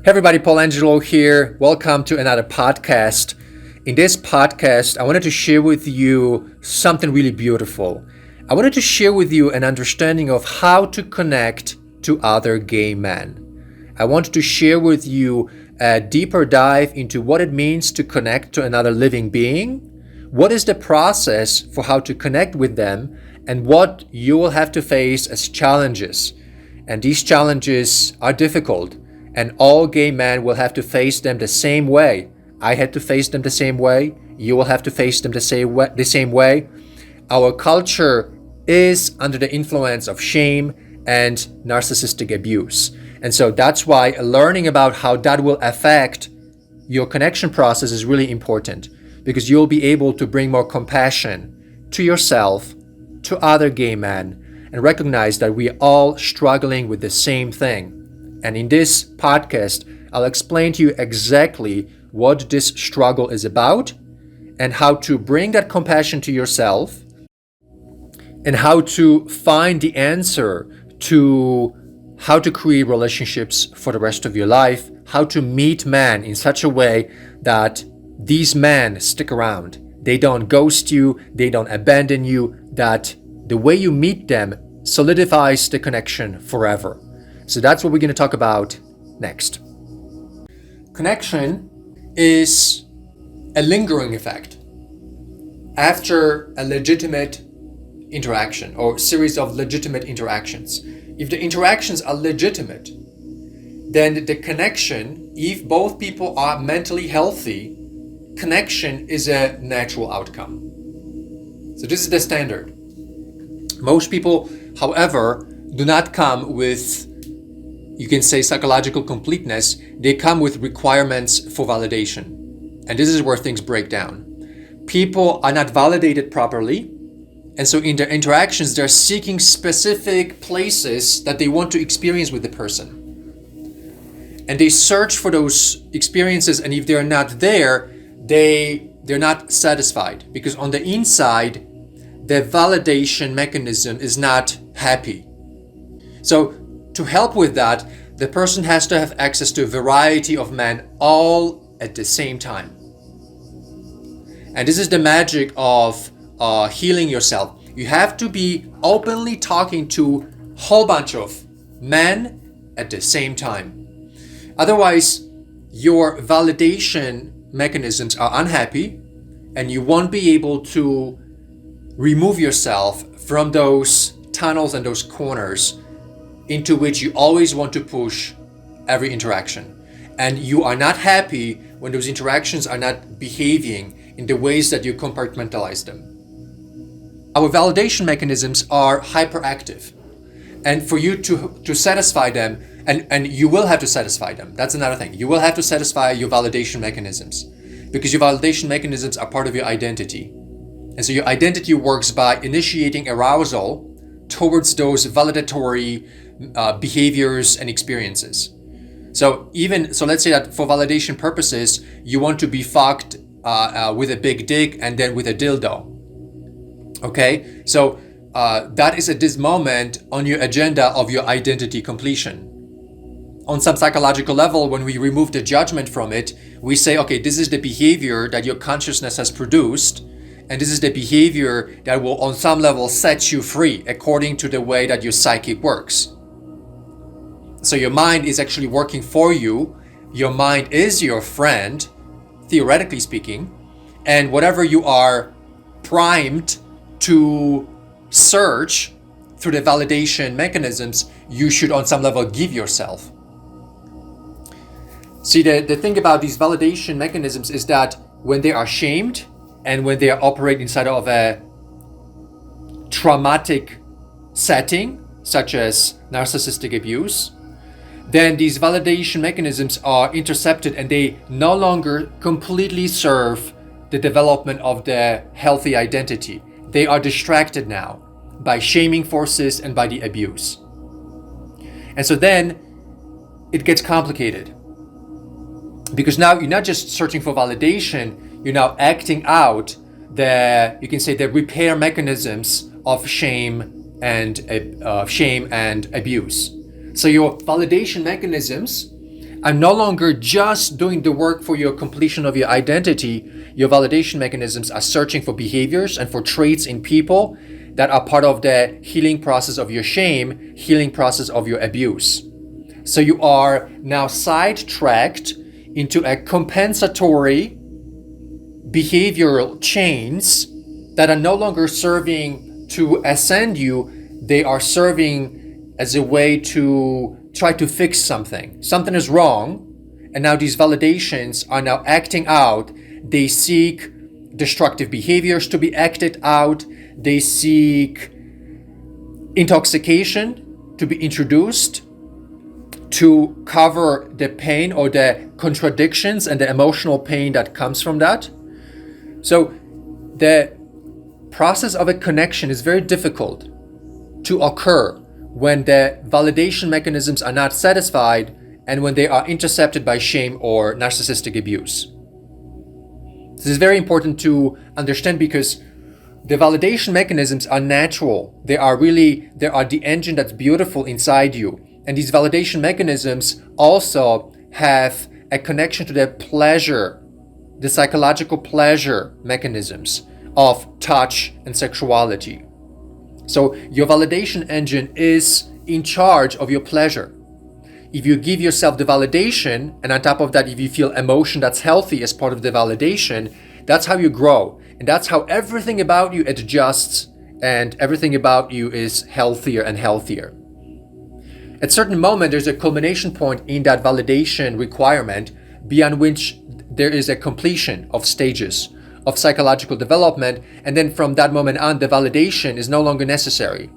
Hey everybody, Paul Angelo here. Welcome to another podcast. In this podcast, I wanted to share with you something really beautiful. I wanted to share with you an understanding of how to connect to other gay men. I wanted to share with you a deeper dive into what it means to connect to another living being, what is the process for how to connect with them, and what you will have to face as challenges. And these challenges are difficult. And all gay men will have to face them the same way. I had to face them the same way. You will have to face them the same way. Our culture is under the influence of shame and narcissistic abuse. And so that's why learning about how that will affect your connection process is really important, because you'll be able to bring more compassion to yourself, to other gay men, and recognize that we are all struggling with the same thing. And in this podcast, I'll explain to you exactly what this struggle is about and how to bring that compassion to yourself and how to find the answer to how to create relationships for the rest of your life, how to meet men in such a way that these men stick around. They don't ghost you, they don't abandon you, that the way you meet them solidifies the connection forever. So that's what we're going to talk about next. Connection is a lingering effect after a legitimate interaction or series of legitimate interactions. If the interactions are legitimate, then the connection, if both people are mentally healthy, connection is a natural outcome. So this is the standard. Most people, however, do not come with, you can say, psychological completeness. They come with requirements for validation. And this is where things break down. People are not validated properly. And so in their interactions, they're seeking specific places that they want to experience with the person. And they search for those experiences. And if they're not there, they're not satisfied. Because on the inside, the validation mechanism is not happy. So to help with that, the person has to have access to a variety of men all at the same time. And this is the magic of healing yourself. You have to be openly talking to a whole bunch of men at the same time. Otherwise, your validation mechanisms are unhappy and you won't be able to remove yourself from those tunnels and those corners into which you always want to push every interaction. And you are not happy when those interactions are not behaving in the ways that you compartmentalize them. Our validation mechanisms are hyperactive. And for you to satisfy them, and you will have to satisfy them, that's another thing. You will have to satisfy your validation mechanisms, because your validation mechanisms are part of your identity. And so your identity works by initiating arousal towards those validatory behaviors and experiences. So let's say that for validation purposes, you want to be fucked with a big dick and then with a dildo. Okay, so that is at this moment on your agenda of your identity completion. On some psychological level, when we remove the judgment from it, we say, okay, this is the behavior that your consciousness has produced, and this is the behavior that will on some level set you free according to the way that your psyche works. So your mind is actually working for you. Your mind is your friend, theoretically speaking. And whatever you are primed to search through the validation mechanisms, you should on some level give yourself. See, the thing about these validation mechanisms is that when they are shamed and when they operate inside of a traumatic setting, such as narcissistic abuse, then these validation mechanisms are intercepted and they no longer completely serve the development of the healthy identity. They are distracted now by shaming forces and by the abuse. And so then it gets complicated, because now you're not just searching for validation, you're now acting out the repair mechanisms of shame and abuse. So your validation mechanisms are no longer just doing the work for your completion of your identity. Your validation mechanisms are searching for behaviors and for traits in people that are part of the healing process of your shame, healing process of your abuse. So you are now sidetracked into a compensatory behavioral chains that are no longer serving to ascend you. They are serving as a way to try to fix something. Something is wrong, and now these validations are now acting out. They seek destructive behaviors to be acted out. They seek intoxication to be introduced to cover the pain or the contradictions and the emotional pain that comes from that. So the process of a connection is very difficult to occur when the validation mechanisms are not satisfied and when they are intercepted by shame or narcissistic abuse. This is very important to understand because the validation mechanisms are natural. They are the engine that's beautiful inside you. And these validation mechanisms also have a connection to the pleasure, the psychological pleasure mechanisms of touch and sexuality. So your validation engine is in charge of your pleasure. If you give yourself the validation, and on top of that, if you feel emotion that's healthy as part of the validation, that's how you grow. And that's how everything about you adjusts and everything about you is healthier and healthier. At a certain moment, there's a culmination point in that validation requirement beyond which there is a completion of stages of psychological development. And then from that moment on, the validation is no longer necessary.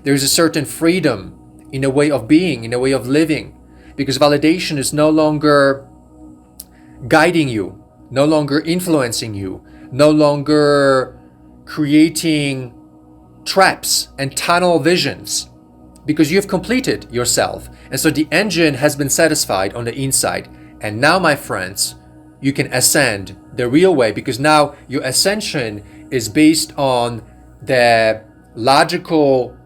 There's a certain freedom in a way of being, in a way of living, because validation is no longer guiding you, no longer influencing you, no longer creating traps and tunnel visions, because you've completed yourself. And so the engine has been satisfied on the inside. And now, my friends, you can ascend the real way, because now your ascension is based on the logical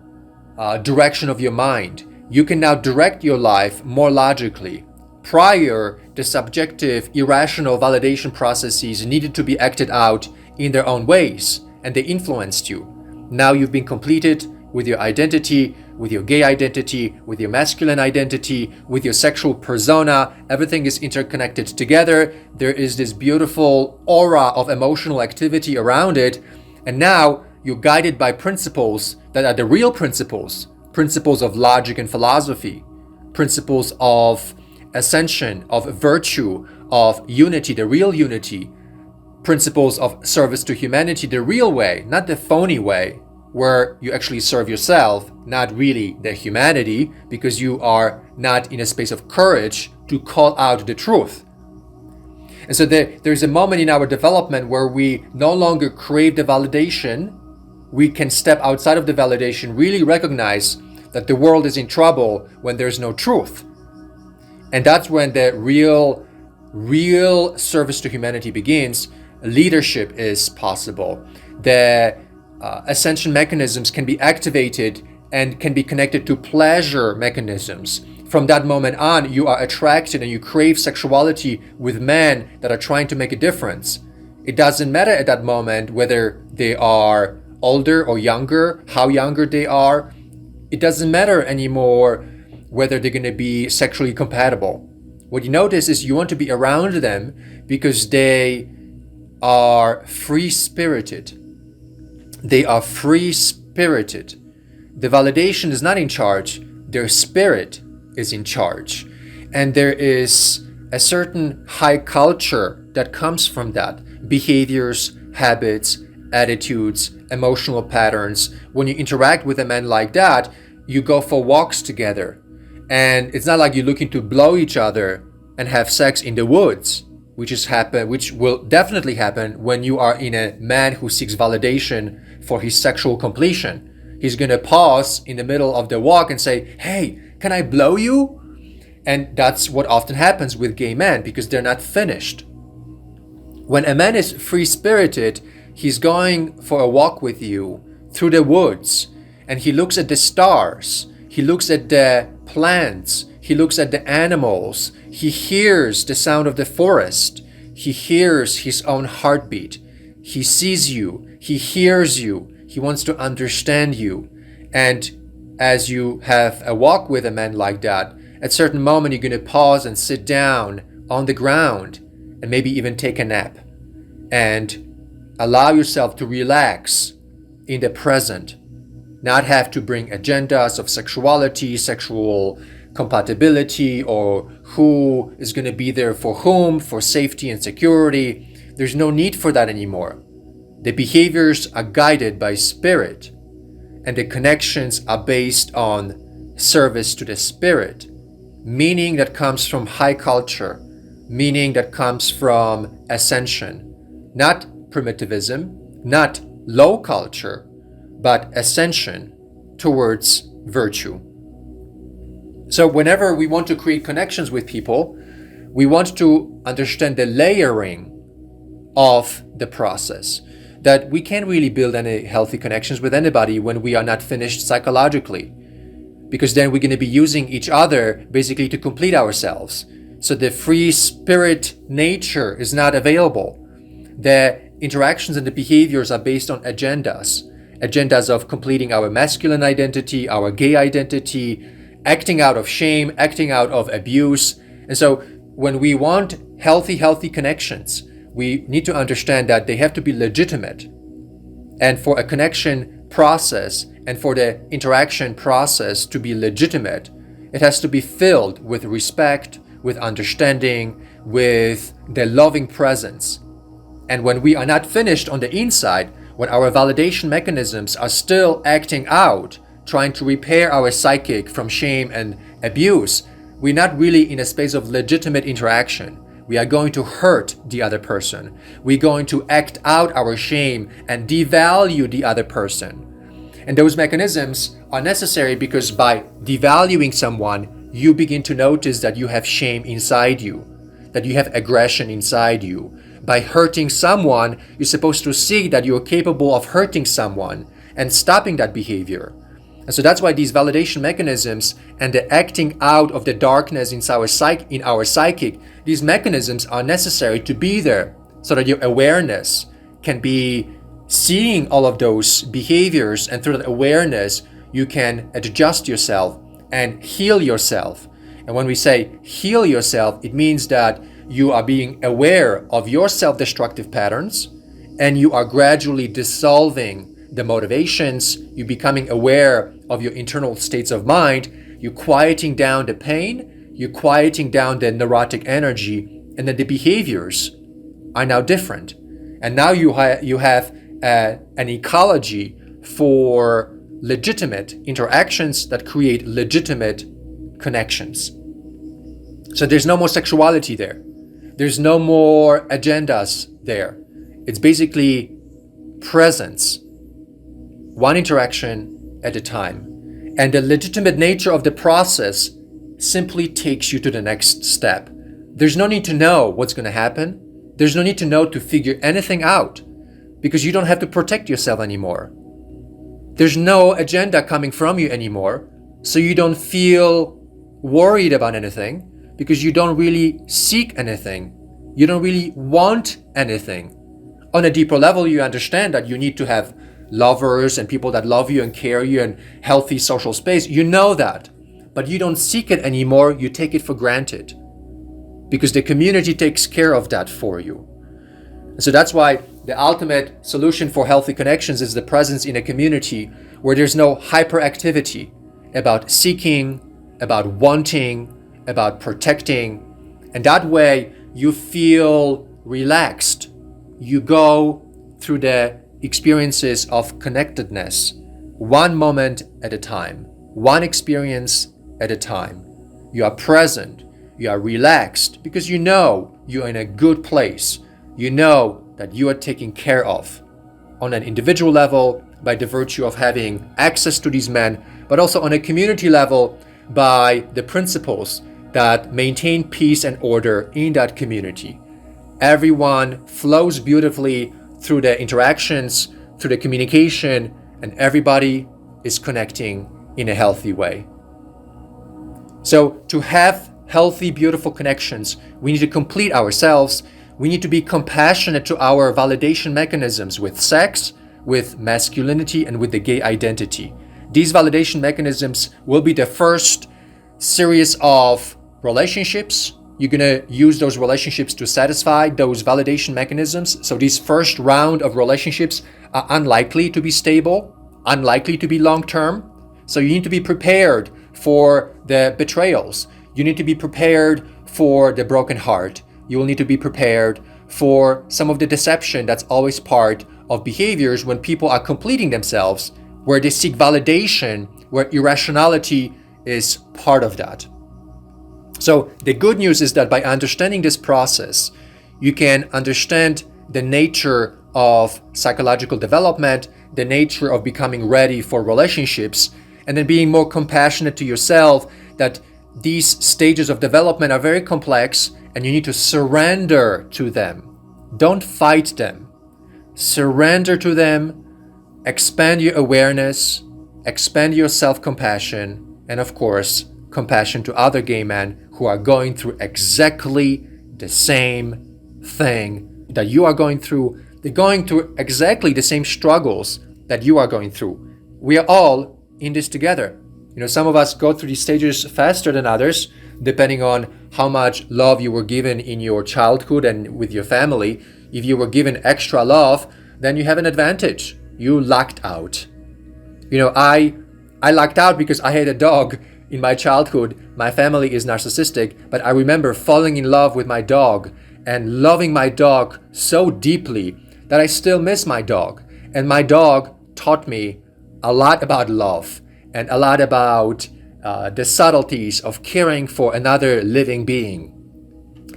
direction of your mind. You can now direct your life more logically. Prior, the subjective, irrational validation processes needed to be acted out in their own ways, and they influenced you. Now you've been completed with your identity, with your gay identity, with your masculine identity, with your sexual persona. Everything is interconnected together. There is this beautiful aura of emotional activity around it. And now you're guided by principles that are the real principles of logic and philosophy, principles of ascension, of virtue, of unity, the real unity, principles of service to humanity, the real way, not the phony way, where you actually serve yourself, not really the humanity, because you are not in a space of courage to call out the truth. And so there's a moment in our development where we no longer crave the validation. We can step outside of the validation, really recognize that the world is in trouble when there's no truth. And that's when the real service to humanity begins. Leadership is possible. The ascension mechanisms can be activated and can be connected to pleasure mechanisms. From that moment on, you are attracted and you crave sexuality with men that are trying to make a difference. It doesn't matter at that moment whether they are older or younger, how younger they are. It doesn't matter anymore whether they're going to be sexually compatible. What you notice is you want to be around them because they are free-spirited. They are free-spirited. The validation is not in charge. Their spirit is in charge. And there is a certain high culture that comes from that. Behaviors, habits, attitudes, emotional patterns. When you interact with a man like that, you go for walks together. And it's not like you're looking to blow each other and have sex in the woods, which will definitely happen when you are in a man who seeks validation for his sexual completion. He's going to pause in the middle of the walk and say, "Hey, can I blow you?" And that's what often happens with gay men because they're not finished. When a man is free-spirited, he's going for a walk with you through the woods and he looks at the stars. He looks at the plants. He looks at the animals. He hears the sound of the forest. He hears his own heartbeat. He sees you. He hears you. He wants to understand you. And as you have a walk with a man like that, at a certain moment you're going to pause and sit down on the ground and maybe even take a nap and allow yourself to relax in the present, not have to bring agendas of sexuality, sexual compatibility, or who is going to be there for whom, for safety and security. There's no need for that anymore. The behaviors are guided by spirit, and the connections are based on service to the spirit, meaning that comes from high culture, meaning that comes from ascension, not primitivism, not low culture, but ascension towards virtue. So whenever we want to create connections with people, we want to understand the layering of the process, that we can't really build any healthy connections with anybody when we are not finished psychologically, because then we're going to be using each other basically to complete ourselves. So the free spirit nature is not available. The interactions and the behaviors are based on agendas of completing our masculine identity, our gay identity, acting out of shame, acting out of abuse. And so when we want healthy connections, we need to understand that they have to be legitimate. And for a connection process and for the interaction process to be legitimate, it has to be filled with respect, with understanding, with the loving presence. And when we are not finished on the inside, when our validation mechanisms are still acting out, trying to repair our psychic from shame and abuse, we're not really in a space of legitimate interaction. We are going to hurt the other person. We're going to act out our shame and devalue the other person. And those mechanisms are necessary because by devaluing someone, you begin to notice that you have shame inside you, that you have aggression inside you. By hurting someone, you're supposed to see that you're capable of hurting someone and stopping that behavior. And so that's why these validation mechanisms and the acting out of the darkness in our psychic, these mechanisms are necessary to be there so that your awareness can be seeing all of those behaviors, and through that awareness, you can adjust yourself and heal yourself. And when we say heal yourself, it means that you are being aware of your self-destructive patterns and you are gradually dissolving the motivations, you're becoming aware of your internal states of mind, you're quieting down the pain, you're quieting down the neurotic energy, and then the behaviors are now different. And now you have an ecology for legitimate interactions that create legitimate connections. So there's no more sexuality there. There's no more agendas there. It's basically presence, one interaction at a time. And the legitimate nature of the process simply takes you to the next step. There's no need to know what's going to happen. There's no need to know to figure anything out, because you don't have to protect yourself anymore. There's no agenda coming from you anymore, so you don't feel worried about anything, because you don't really seek anything. You don't really want anything. On a deeper level, you understand that you need to have lovers and people that love you and care you and healthy social space. You know that, but you don't seek it anymore. You take it for granted because the community takes care of that for you. And so that's why the ultimate solution for healthy connections is the presence in a community where there's no hyperactivity about seeking, about wanting, about protecting. And that way you feel relaxed. You go through the experiences of connectedness, one moment at a time, one experience at a time. You are present, you are relaxed because you know you're in a good place. You know that you are taken care of on an individual level by the virtue of having access to these men, but also on a community level by the principles that maintain peace and order in that community. Everyone flows beautifully through the interactions, through the communication, and everybody is connecting in a healthy way. So to have healthy, beautiful connections, we need to complete ourselves. We need to be compassionate to our validation mechanisms with sex, with masculinity, and with the gay identity. These validation mechanisms will be the first series of relationships. You're going to use those relationships to satisfy those validation mechanisms. So this first round of relationships are unlikely to be stable, unlikely to be long-term. So you need to be prepared for the betrayals. You need to be prepared for the broken heart. You will need to be prepared for some of the deception that's always part of behaviors when people are completing themselves, where they seek validation, where irrationality is part of that. So the good news is that by understanding this process, you can understand the nature of psychological development, the nature of becoming ready for relationships, and then being more compassionate to yourself, that these stages of development are very complex and you need to surrender to them. Don't fight them. Surrender to them, expand your awareness, expand your self-compassion, and of course, compassion to other gay men who are going through exactly the same thing that you are going through. They're going through exactly the same struggles that you are going through. We are all in this together. Some of us go through these stages faster than others, depending on how much love you were given in your childhood and with your family. If you were given extra love, then you have an advantage. You lucked out. I lucked out because I had a dog in my childhood. My family is narcissistic, but I remember falling in love with my dog and loving my dog so deeply that I still miss my dog. And my dog taught me a lot about love and a lot about the subtleties of caring for another living being.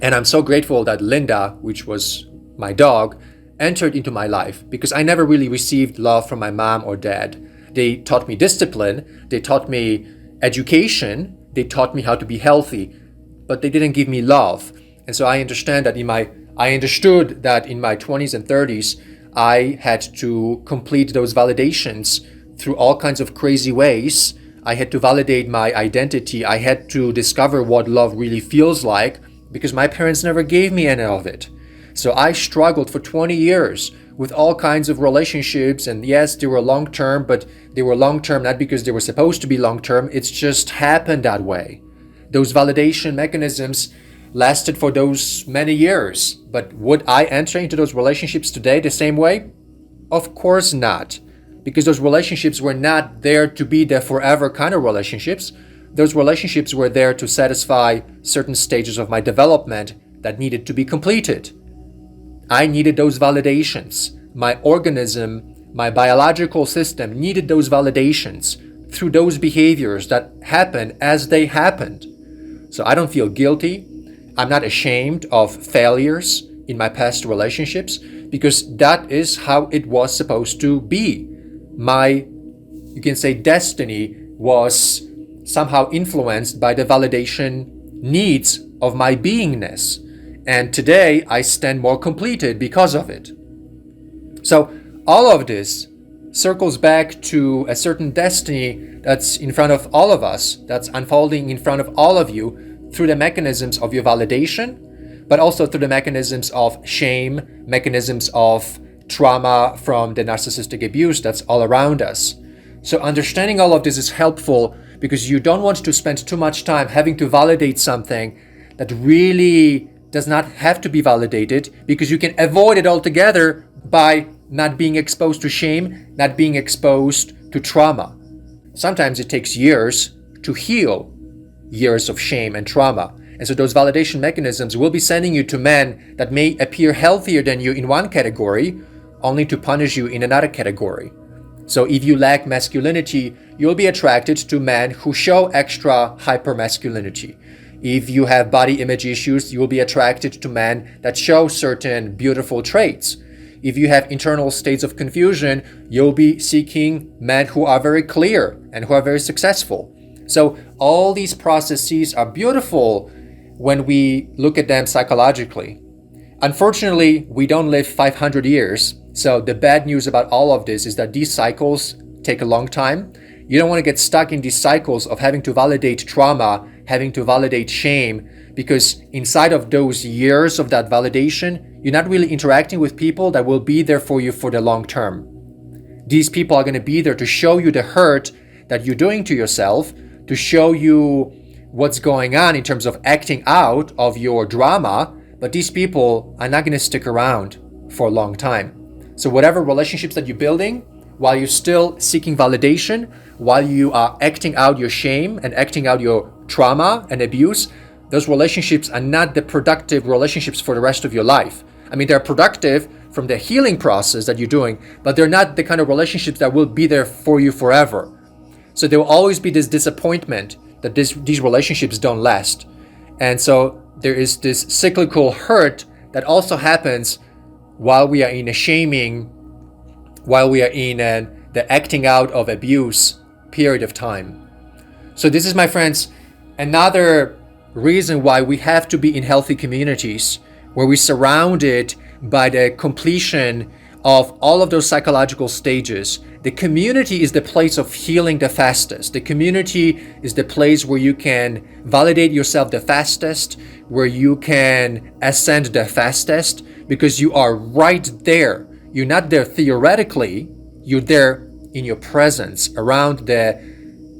And I'm so grateful that Linda, which was my dog, entered into my life, because I never really received love from my mom or dad. They taught me discipline, they taught me education, they taught me how to be healthy, but they didn't give me love. And so I understood that in my 20s and 30s, I had to complete those validations through all kinds of crazy ways. I had to validate my identity. I had to discover what love really feels like, because my parents never gave me any of it. So I struggled for 20 years with all kinds of relationships, and yes, they were long-term, but they were long-term not because they were supposed to be long-term. It's just happened that way. Those validation mechanisms lasted for those many years. But would I enter into those relationships today the same way? Of course not. Because those relationships were not there to be the forever kind of relationships. Those relationships were there to satisfy certain stages of my development that needed to be completed. I needed those validations. My organism, my biological system needed those validations through those behaviors that happened as they happened. So I don't feel guilty. I'm not ashamed of failures in my past relationships, because that is how it was supposed to be. You can say, destiny was somehow influenced by the validation needs of my beingness. And today I stand more completed because of it. So all of this circles back to a certain destiny that's in front of all of us, that's unfolding in front of all of you through the mechanisms of your validation, but also through the mechanisms of shame, mechanisms of trauma from the narcissistic abuse that's all around us. So understanding all of this is helpful, because you don't want to spend too much time having to validate something that really does not have to be validated, because you can avoid it altogether by not being exposed to shame, not being exposed to trauma. Sometimes it takes years to heal years of shame and trauma. And so those validation mechanisms will be sending you to men that may appear healthier than you in one category, only to punish you in another category. So if you lack masculinity, you'll be attracted to men who show extra hypermasculinity. If you have body image issues, you will be attracted to men that show certain beautiful traits. If you have internal states of confusion, you'll be seeking men who are very clear and who are very successful. So all these processes are beautiful when we look at them psychologically. Unfortunately, we don't live 500 years. So the bad news about all of this is that these cycles take a long time. You don't want to get stuck in these cycles of having to validate trauma having to validate shame, because inside of those years of that validation, you're not really interacting with people that will be there for you for the long term. These people are going to be there to show you the hurt that you're doing to yourself, to show you what's going on in terms of acting out of your drama, but these people are not going to stick around for a long time. So whatever relationships that you're building, while you're still seeking validation, while you are acting out your shame and acting out your trauma and abuse, those relationships are not the productive relationships for the rest of your life. I mean, they're productive from the healing process that you're doing, but they're not the kind of relationships that will be there for you forever. So there will always be this disappointment that these relationships don't last. And so there is this cyclical hurt that also happens while we are in a shaming, while we are in the acting out of abuse period of time. So this is, my friends, another reason why we have to be in healthy communities where we're surrounded by the completion of all of those psychological stages. The community is the place of healing the fastest. The community is the place where you can validate yourself the fastest, where you can ascend the fastest, because you are right there. You're not there theoretically, you're there in your presence, around the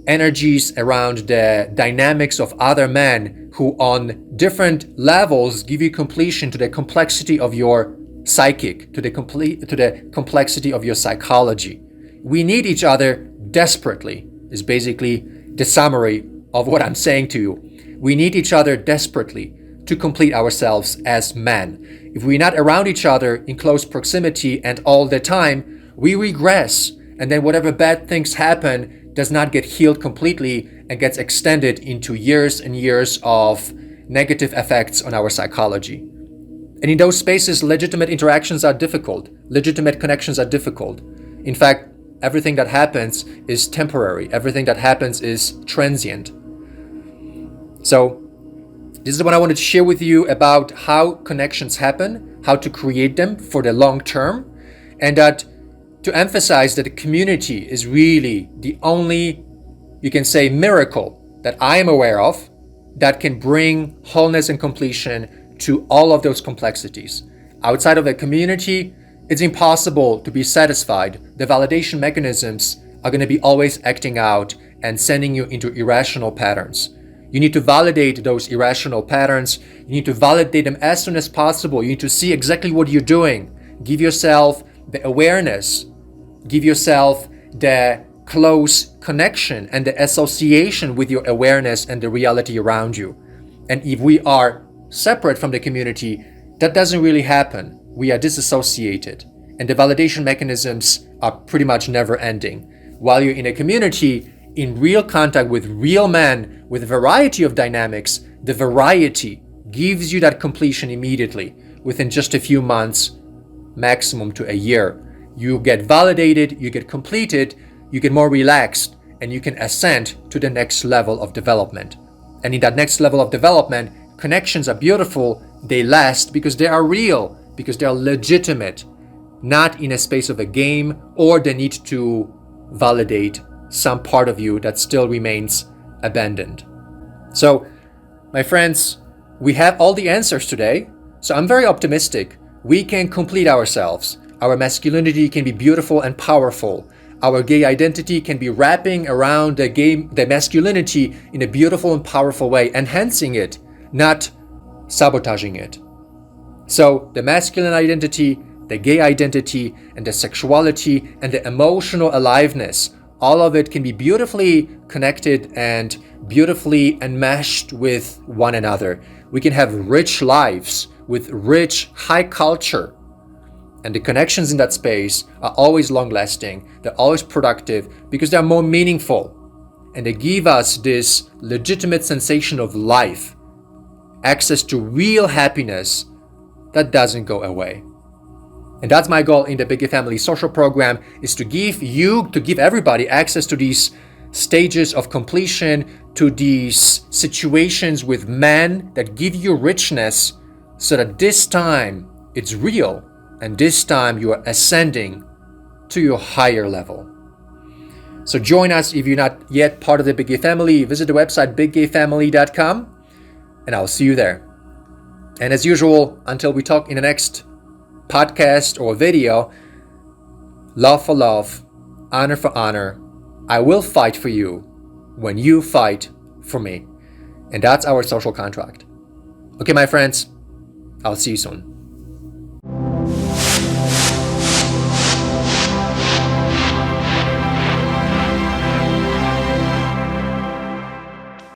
energies, around the dynamics of other men who on different levels give you completion to the complexity of your psychic, to the complexity of your psychology. We need each other desperately, is basically the summary of what I'm saying to you. We need each other desperately to complete ourselves as men. If we're not around each other in close proximity and all the time, we regress, and then whatever bad things happen does not get healed completely and gets extended into years and years of negative effects on our psychology. And in those spaces, legitimate interactions are difficult. Legitimate connections are difficult. In fact, everything that happens is temporary. Everything that happens is transient. So this is what I wanted to share with you about how connections happen, how to create them for the long term, and that to emphasize that the community is really the only, you can say, miracle that I am aware of that can bring wholeness and completion to all of those complexities. Outside of a community, it's impossible to be satisfied. The validation mechanisms are going to be always acting out and sending you into irrational patterns. You need to validate those irrational patterns. You need to validate them as soon as possible. You need to see exactly what you're doing. Give yourself the awareness. Give yourself the close connection and the association with your awareness and the reality around you. And if we are separate from the community, that doesn't really happen. We are disassociated. And the validation mechanisms are pretty much never ending. While you're in a community, in real contact with real men, with a variety of dynamics, the variety gives you that completion immediately, within just a few months, maximum to a year. You get validated, you get completed, you get more relaxed, and you can ascend to the next level of development. And in that next level of development, connections are beautiful, they last because they are real, because they are legitimate, not in a space of a game or the need to validate some part of you that still remains abandoned. So, my friends, we have all the answers today, so I'm very optimistic. We can complete ourselves. Our masculinity can be beautiful and powerful. Our gay identity can be wrapping around the masculinity in a beautiful and powerful way, enhancing it, not sabotaging it. So the masculine identity, the gay identity, and the sexuality and the emotional aliveness, all of it can be beautifully connected and beautifully enmeshed with one another. We can have rich lives with rich, high culture. And the connections in that space are always long-lasting, they're always productive because they're more meaningful. And they give us this legitimate sensation of life, access to real happiness that doesn't go away. And that's my goal in the Big Gay Family Social Program, is to give everybody access to these stages of completion, to these situations with men that give you richness, so that this time it's real. And this time you are ascending to your higher level. So join us if you're not yet part of the Big Gay family. Visit the website biggayfamily.com, and I'll see you there. And as usual, until we talk in the next podcast or video, love for love, honor for honor. I will fight for you when you fight for me. And that's our social contract. Okay, my friends, I'll see you soon.